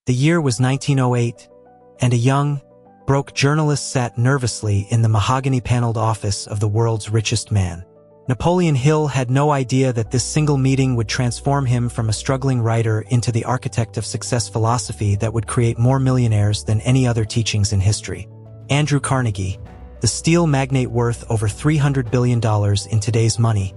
The year was 1908, and a young, broke journalist sat nervously in the mahogany-paneled office of the world's richest man. Napoleon Hill had no idea that this single meeting would transform him from a struggling writer into the architect of success philosophy that would create more millionaires than any other teachings in history. Andrew Carnegie, the steel magnate worth over $300 billion in today's money,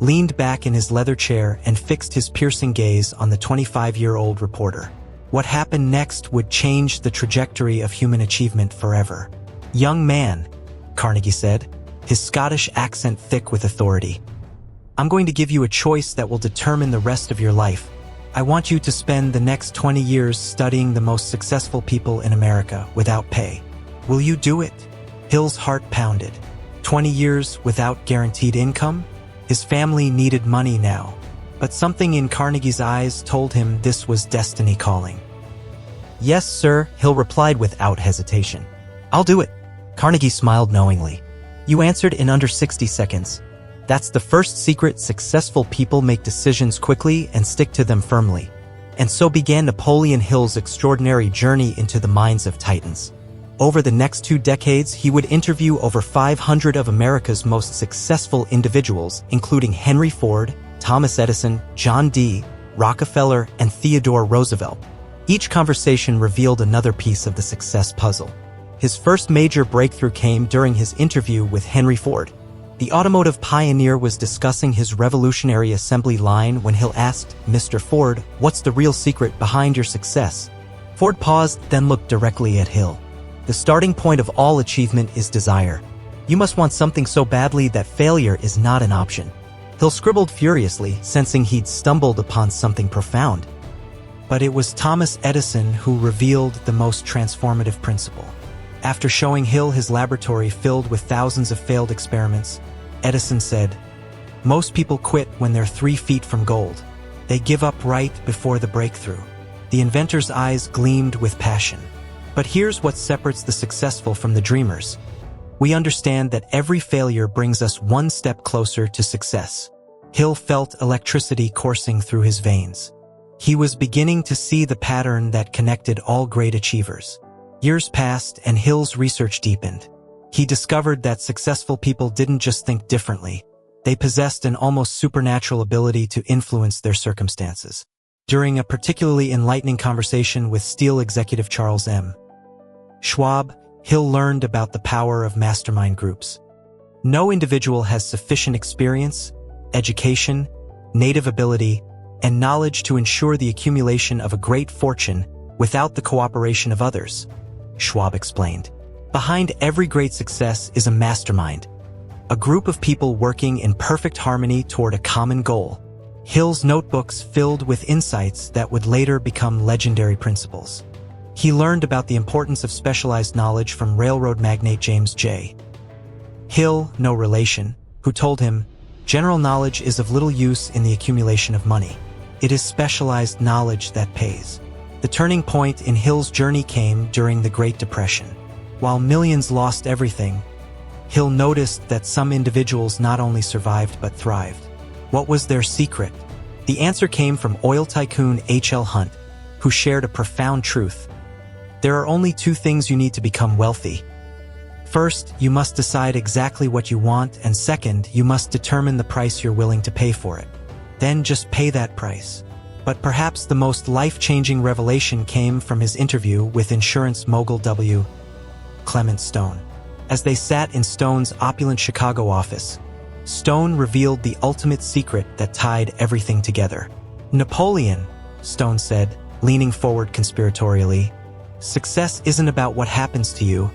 leaned back in his leather chair and fixed his piercing gaze on the 25-year-old reporter. What happened next would change the trajectory of human achievement forever. "Young man," Carnegie said, his Scottish accent thick with authority, "I'm going to give you a choice that will determine the rest of your life. I want you to spend the next 20 years studying the most successful people in America without pay. Will you do it?" Hill's heart pounded. 20 years without guaranteed income? His family needed money now, but something in Carnegie's eyes told him this was destiny calling. "Yes, sir," Hill replied without hesitation. "I'll do it." Carnegie smiled knowingly. "You answered in under 60 seconds. That's the first secret. Successful people make decisions quickly and stick to them firmly." And so began Napoleon Hill's extraordinary journey into the minds of titans. Over the next 2 decades, he would interview over 500 of America's most successful individuals, including Henry Ford, Thomas Edison, John D. Rockefeller, and Theodore Roosevelt. Each conversation revealed another piece of the success puzzle. His first major breakthrough came during his interview with Henry Ford. The automotive pioneer was discussing his revolutionary assembly line when Hill asked, "Mr. Ford, what's the real secret behind your success?" Ford paused, then looked directly at Hill. "The starting point of all achievement is desire. You must want something so badly that failure is not an option." Hill scribbled furiously, sensing he'd stumbled upon something profound. But it was Thomas Edison who revealed the most transformative principle. After showing Hill his laboratory filled with thousands of failed experiments, Edison said, "Most people quit when they're 3 feet from gold. They give up right before the breakthrough." The inventor's eyes gleamed with passion. But here's what separates the successful from the dreamers. We understand that every failure brings us one step closer to success. Hill felt electricity coursing through his veins. He was beginning to see the pattern that connected all great achievers. Years passed and Hill's research deepened. He discovered that successful people didn't just think differently. They possessed an almost supernatural ability to influence their circumstances. During a particularly enlightening conversation with Steel executive Charles M. Schwab, Hill learned about the power of mastermind groups. No individual has sufficient experience, education, native ability, and knowledge to ensure the accumulation of a great fortune without the cooperation of others, Schwab explained. Behind every great success is a mastermind, a group of people working in perfect harmony toward a common goal. Hill's notebooks filled with insights that would later become legendary principles. He learned about the importance of specialized knowledge from railroad magnate James J. Hill, no relation, who told him, "General knowledge is of little use in the accumulation of money. It is specialized knowledge that pays." The turning point in Hill's journey came during the Great Depression. While millions lost everything, Hill noticed that some individuals not only survived but thrived. What was their secret? The answer came from oil tycoon H.L. Hunt, who shared a profound truth. There are only 2 things you need to become wealthy. First, you must decide exactly what you want, and second, you must determine the price you're willing to pay for it. Then just pay that price. But perhaps the most life-changing revelation came from his interview with insurance mogul W. Clement Stone. As they sat in Stone's opulent Chicago office, Stone revealed the ultimate secret that tied everything together. "Napoleon," Stone said, leaning forward conspiratorially, "success isn't about what happens to you.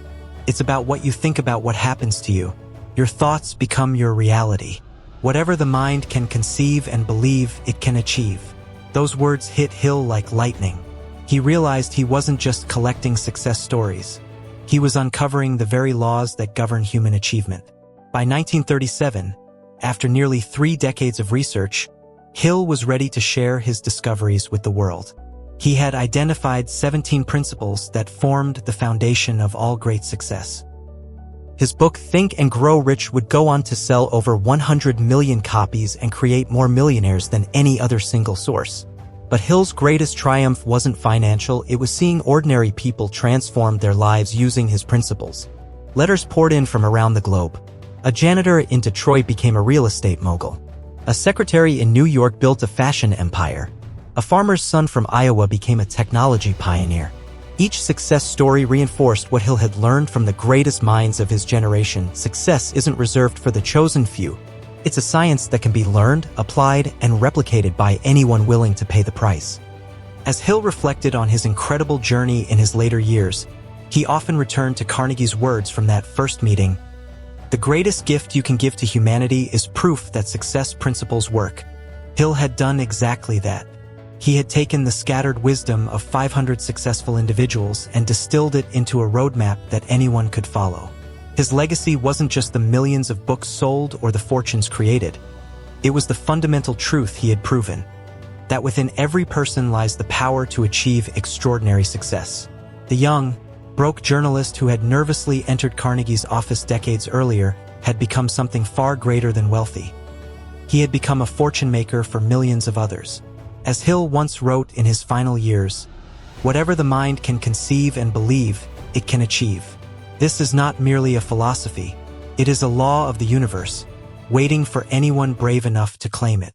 It's about what you think about what happens to you. Your thoughts become your reality. Whatever the mind can conceive and believe, it can achieve." Those words hit Hill like lightning. He realized he wasn't just collecting success stories. He was uncovering the very laws that govern human achievement. By 1937, after nearly 3 decades of research, Hill was ready to share his discoveries with the world. He had identified 17 principles that formed the foundation of all great success. His book Think and Grow Rich would go on to sell over 100 million copies and create more millionaires than any other single source. But Hill's greatest triumph wasn't financial, it was seeing ordinary people transform their lives using his principles. Letters poured in from around the globe. A janitor in Detroit became a real estate mogul. A secretary in New York built a fashion empire. A farmer's son from Iowa became a technology pioneer. Each success story reinforced what Hill had learned from the greatest minds of his generation. Success isn't reserved for the chosen few. It's a science that can be learned, applied, and replicated by anyone willing to pay the price. As Hill reflected on his incredible journey in his later years, he often returned to Carnegie's words from that first meeting. The greatest gift you can give to humanity is proof that success principles work. Hill had done exactly that. He had taken the scattered wisdom of 500 successful individuals and distilled it into a roadmap that anyone could follow. His legacy wasn't just the millions of books sold or the fortunes created. It was the fundamental truth he had proven, that within every person lies the power to achieve extraordinary success. The young, broke journalist who had nervously entered Carnegie's office decades earlier had become something far greater than wealthy. He had become a fortune maker for millions of others. As Hill once wrote in his final years, "Whatever the mind can conceive and believe, it can achieve." This is not merely a philosophy, it is a law of the universe, waiting for anyone brave enough to claim it.